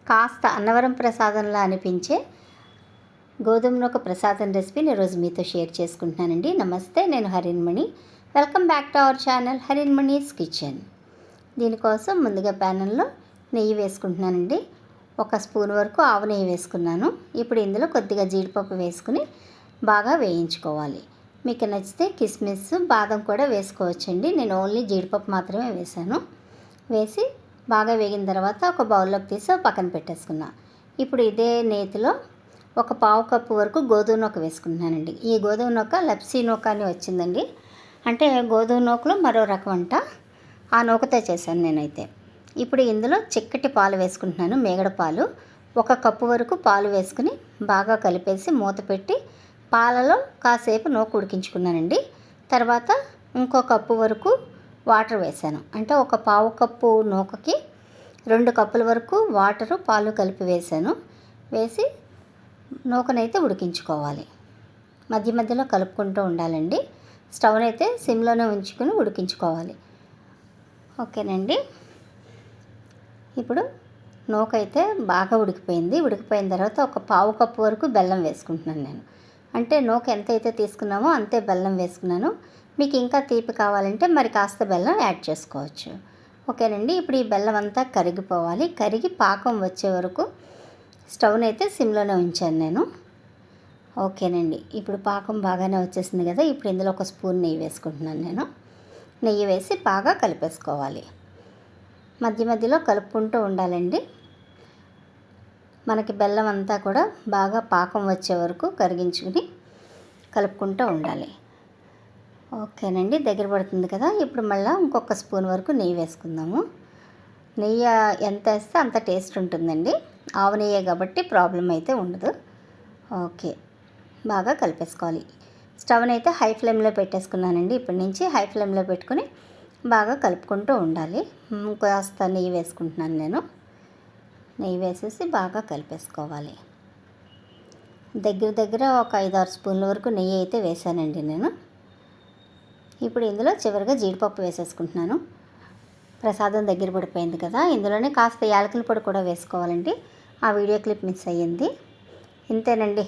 కాస్త అన్నవరం ప్రసాదంలా అనిపించే గోధుమ నూక ప్రసాదం రెసిపీని ఈరోజు మీతో షేర్ చేసుకుంటున్నానండి. నమస్తే, నేను Harinamani. Welcome back to our channel Harinamani's kitchen. దీనికోసం ముందుగా ప్యానెల్లో నెయ్యి వేసుకుంటున్నానండి. 1 స్పూన్ వరకు ఆవు నెయ్యి వేసుకున్నాను. ఇప్పుడు ఇందులో కొద్దిగా జీడిపప్పు వేసుకుని బాగా వేయించుకోవాలి. మీకు నచ్చితే కిస్మిస్, బాదం కూడా వేసుకోవచ్చండి. నేను ఓన్లీ జీడిపప్పు మాత్రమే వేసాను. వేసి బాగా వేగిన తర్వాత ఒక బౌల్లోకి తీసి పక్కన పెట్టేసుకున్నా. ఇప్పుడు ఇదే నేతిలో 1/4 కప్పు వరకు గోధుమ నూక వేసుకుంటున్నానండి. ఈ గోధుమ నూక లప్సీ నూక అని వచ్చిందండి. అంటే గోధుమ నూకలో మరో రకం అంట. ఆ నూకతో చేశాను నేనైతే. ఇప్పుడు ఇందులో చిక్కటి పాలు వేసుకుంటున్నాను, మేగడ పాలు. 1 కప్పు వరకు పాలు వేసుకుని బాగా కలిపేసి మూత పెట్టి పాలలో కాసేపు నూక ఉడికించుకున్నానండి. తర్వాత ఇంకో కప్పు వరకు వాటర్ వేసాను. అంటే 1/4 కప్పు నూకకి 2 కప్పుల వరకు వాటరు, పాలు కలిపి వేసాను. వేసి నూకనైతే ఉడికించుకోవాలి. మధ్య మధ్యలో కలుపుకుంటూ ఉండాలండి. స్టవ్నైతే సిమ్లోనే ఉంచుకుని ఉడికించుకోవాలి. ఓకేనండి. ఇప్పుడు నూక అయితే బాగా ఉడికిపోయింది. ఉడికిపోయిన తర్వాత 1/4 కప్పు వరకు బెల్లం వేసుకుంటున్నాను నేను. అంటే నూక ఎంతైతే తీసుకున్నామో అంతే బెల్లం వేసుకున్నాను. మీకు ఇంకా తీపి కావాలంటే మరి కాస్త బెల్లం యాడ్ చేసుకోవచ్చు. ఓకేనండి. ఇప్పుడు ఈ బెల్లం అంతా కరిగిపోవాలి. కరిగి పాకం వచ్చే వరకు స్టవ్నైతే సిమ్లోనే ఉంచాను నేను. ఓకేనండి. ఇప్పుడు పాకం బాగానే వచ్చేసింది కదా. ఇప్పుడు ఇందులో 1 స్పూన్ నెయ్యి వేసుకుంటున్నాను నేను. నెయ్యి వేసి బాగా కలిపేసుకోవాలి. మధ్య మధ్యలో కలుపుకుంటూ ఉండాలండి. మనకి బెల్లం అంతా కూడా బాగా పాకం వచ్చే వరకు కరిగించుకుని కలుపుకుంటూ ఉండాలి. ఓకేనండి. దగ్గర పడుతుంది కదా. ఇప్పుడు మళ్ళీ ఇంకొక స్పూన్ వరకు నెయ్యి వేసుకుందాము. నెయ్యి ఎంత వేస్తే అంత టేస్ట్ ఉంటుందండి. ఆవు నెయ్యే కాబట్టి ప్రాబ్లం అయితే ఉండదు. ఓకే, బాగా కలిపేసుకోవాలి. స్టవ్ని అయితే హై ఫ్లేమ్లో పెట్టేసుకున్నానండి. ఇప్పటి నుంచి హై ఫ్లేమ్లో పెట్టుకుని బాగా కలుపుకుంటూ ఉండాలి. కాస్త నెయ్యి వేసుకుంటున్నాను నేను. నెయ్యి వేసేసి బాగా కలిపేసుకోవాలి. దగ్గర ఒక 5-6 స్పూన్ల వరకు నెయ్యి అయితే వేసానండి నేను. ఇప్పుడు ఇందులో చివరిగా జీడిపప్పు వేసేసుకుంటున్నాను. ప్రసాదం దగ్గర పడిపోయింది కదా. ఇందులోనే కాస్త యాలకుల పొడి కూడా వేసుకోవాలండి. ఆ వీడియో క్లిప్ మిస్ అయ్యింది. ఇంతేనండి,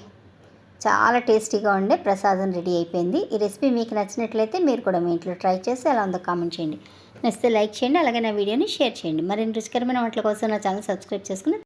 చాలా టేస్టీగా ఉండే ప్రసాదం రెడీ అయిపోయింది. ఈ రెసిపీ మీకు నచ్చినట్లయితే మీరు కూడా మీ ఇంట్లో ట్రై చేసి ఎలా ఉందో కామెంట్ చేయండి. నచ్చితే లైక్ చేయండి. అలాగే నా వీడియోని షేర్ చేయండి. మరిన్ని రుచికరమైన వంటల కోసం నా ఛానల్ సబ్స్క్రైబ్ చేసుకుని